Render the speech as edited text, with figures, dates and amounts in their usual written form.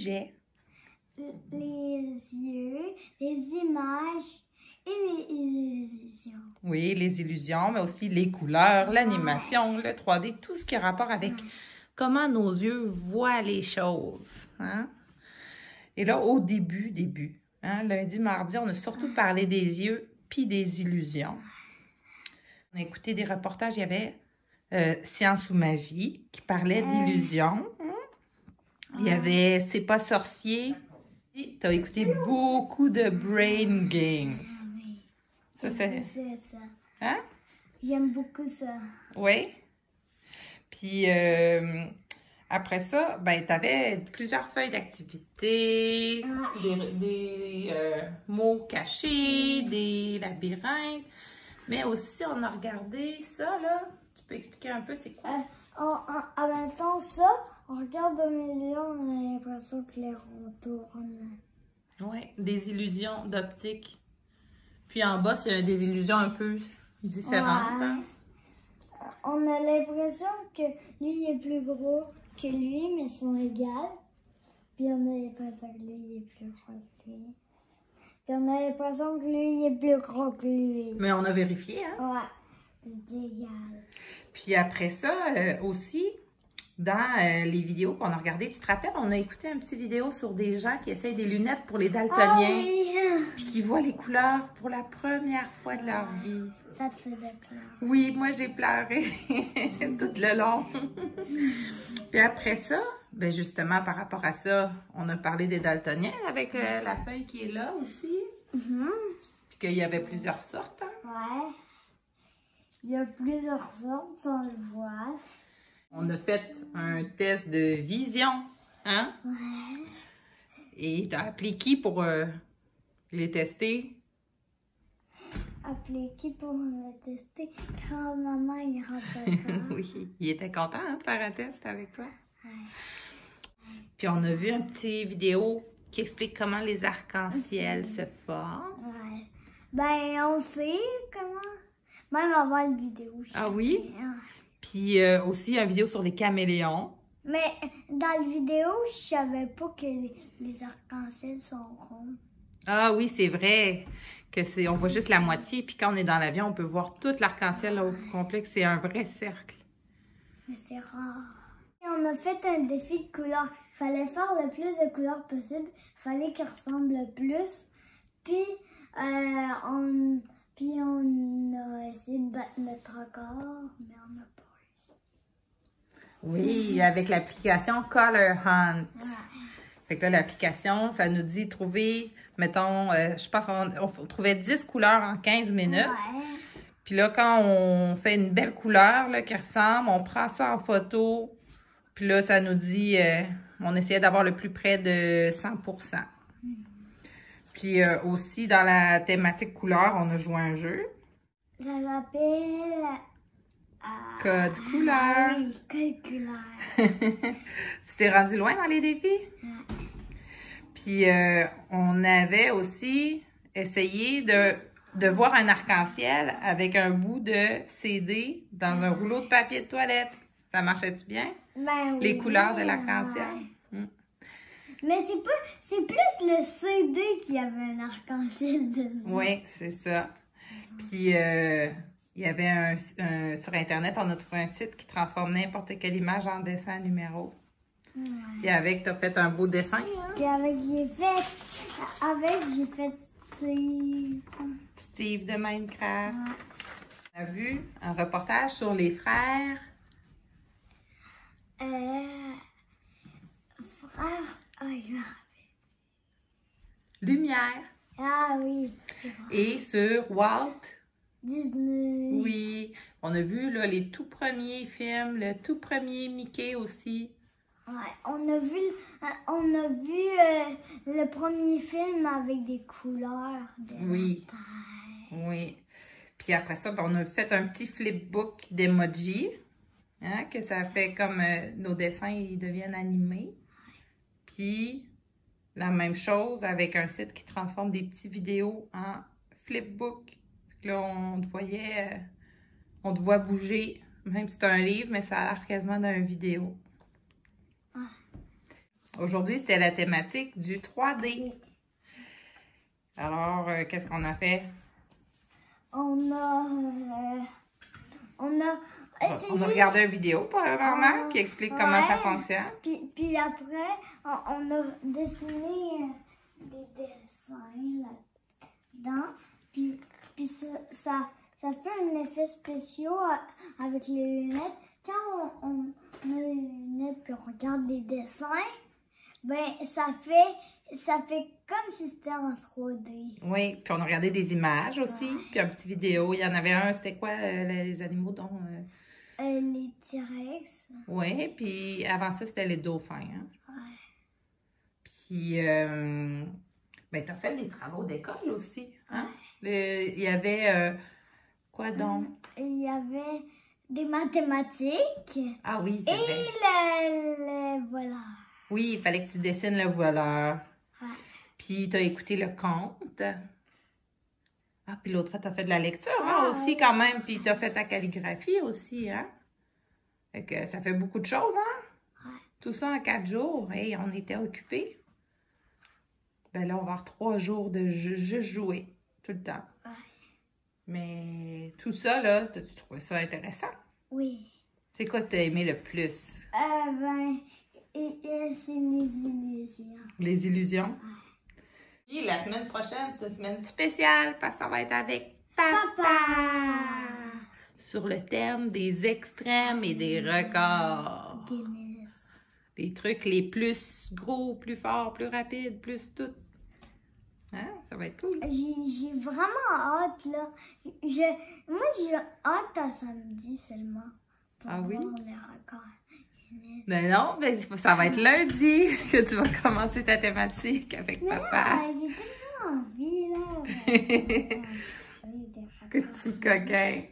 sujet. Les yeux, les images et les illusions. Oui, les illusions, mais aussi les couleurs, l'animation, le 3D, tout ce qui a rapport avec comment nos yeux voient les choses. Hein? Et là, au début, hein, lundi, mardi, on a surtout parlé des yeux puis des illusions. On a écouté des reportages, il y avait Science ou Magie qui parlait d'illusions. Il y avait C'est pas sorcier. Tu as écouté beaucoup de Brain Games. Oui. Ça, c'est... Ça. Hein? J'aime beaucoup ça. Oui. Puis après ça, ben, tu avais plusieurs feuilles d'activité, des mots cachés, des labyrinthes. Mais aussi, on a regardé ça, là. Tu peux expliquer un peu c'est quoi? En même temps, ça, on regarde au milieu, on a l'impression que les ronds tournent. Oui, des illusions d'optique. Puis en bas, c'est des illusions un peu différentes. Ouais. Hein? On a l'impression que lui est plus gros que lui, mais ils sont égales. Puis on a l'impression que lui est plus gros que lui. Puis on a l'impression que lui est plus gros que lui. Mais on a vérifié, hein? Ouais, c'est égal. Puis après ça, aussi, dans les vidéos qu'on a regardées, tu te rappelles, on a écouté un petit vidéo sur des gens qui essayent des lunettes pour les daltoniens. Oui. Puis qui voient les couleurs pour la première fois de leur vie. Ça te faisait pleurer. Oui, moi j'ai pleuré tout le long. Puis après ça, ben justement par rapport à ça, on a parlé des daltoniens avec la feuille qui est là aussi. Puis qu'il y avait plusieurs sortes. Hein? Ouais. Il y a plusieurs sortes, on le voit. On a fait un test de vision, hein? Ouais. Et tu as appelé qui pour les tester? Appelé qui pour me tester? Grand-maman et grand-papa. Oui, il était content hein, de faire un test avec toi. Ouais. Puis on a vu un petit vidéo qui explique comment les arcs-en-ciel se forment. Ouais. Ben, on sait comment. Même avant la vidéo. Ah oui? Puis aussi une vidéo sur les caméléons. Mais dans la vidéo, je savais pas que les arcs-en-ciel sont ronds. Ah oui, c'est vrai que c'est, on voit juste la moitié. Puis quand on est dans l'avion, on peut voir tout l'arc-en-ciel au complet, que c'est un vrai cercle. Mais c'est rare. Et on a fait un défi de couleurs. Il fallait faire le plus de couleurs possible. Il fallait qu'ils ressemblent le plus. Puis, on a essayé de battre notre record, mais on n'a pas réussi. Oui, avec l'application Color Hunt. Ouais. Fait que là, l'application, ça nous dit trouver, mettons, je pense qu'on trouvait 10 couleurs en 15 minutes. Ouais. Puis là, quand on fait une belle couleur là, qui ressemble, on prend ça en photo. Puis là, ça nous dit, on essayait d'avoir le plus près de 100%. Puis aussi, dans la thématique couleur, on a joué un jeu. Ça s'appelle... Code couleur. Oui, code couleur. Tu t'es rendu loin dans les défis? Ouais. Puis on avait aussi essayé de voir un arc-en-ciel avec un bout de CD dans un rouleau de papier de toilette. Ça marchait-tu bien? Ben, Les oui, couleurs de l'arc-en-ciel? Ouais. Mais c'est plus le CD qui avait un arc-en-ciel dessus. Oui, c'est ça. Puis il y avait sur Internet, on a trouvé un site qui transforme n'importe quelle image en dessin numéro. Ouais. Puis avec, tu as fait un beau dessin, hein? Puis j'ai fait Steve de Minecraft. Ouais. On a vu un reportage sur les frères. Frère. Oh, il m'a Lumière. Ah oui. Et sur Walt Disney. Oui, on a vu là, les tout premiers films, le tout premier Mickey aussi. Ouais, on a vu le premier film avec des couleurs. Oui. Oui. Puis après ça, ben, on a fait un petit flipbook d'emoji, hein, que ça fait comme nos dessins ils deviennent animés. Puis la même chose avec un site qui transforme des petites vidéos en flipbook. Là, on te voit bouger, même si c'est un livre, mais ça a l'air quasiment d'une vidéo. Aujourd'hui, c'était la thématique du 3D. Alors, qu'est-ce qu'on a fait? On a essayé... On a regardé une vidéo, probablement, qui explique comment ça fonctionne. Puis après, on a dessiné des dessins là-dedans. Puis ça fait un effet spécial avec les lunettes. Quand on met les lunettes puis on regarde les dessins, ben ça fait comme si c'était en 3D. Oui, puis on a regardé des images aussi, puis un petit vidéo. Il y en avait un, c'était quoi, les animaux dont... les T-Rex. Oui, puis avant ça, c'était les dauphins. Hein? Ouais. Puis, ben, t'as fait des travaux d'école aussi. Hein? Il y avait, quoi donc? Il y avait des mathématiques. Ah oui, c'est vrai. Et le voilà. Oui, il fallait que tu dessines le voleur. Ouais. Puis, tu as écouté le conte. Ah, puis l'autre fois, tu as fait de la lecture hein, aussi quand même. Puis, tu as fait ta calligraphie aussi. Hein? Fait que ça fait beaucoup de choses, hein? Ouais. Tout ça en 4 jours. Hey, on était occupés. Ben là, on va avoir 3 jours de juste jouer tout le temps. Ouais. Mais tout ça, là, t'as-tu trouvé ça intéressant? Oui. C'est quoi que t'as aimé le plus? Ben, c'est les illusions. Les illusions? Ouais. Et la semaine prochaine, c'est une semaine spéciale parce que ça va être avec Papa! Sur le thème des extrêmes et des records. Guinness. Les trucs les plus gros, plus forts, plus rapides, plus tout. Hein? Ça va être cool. J'ai vraiment hâte, là. Moi, j'ai hâte à samedi seulement. Pour Ah oui? voir les records. Ben non, ben ça va être lundi que tu vas commencer ta thématique avec Papa. J'ai tellement envie, là. Que tu coquin.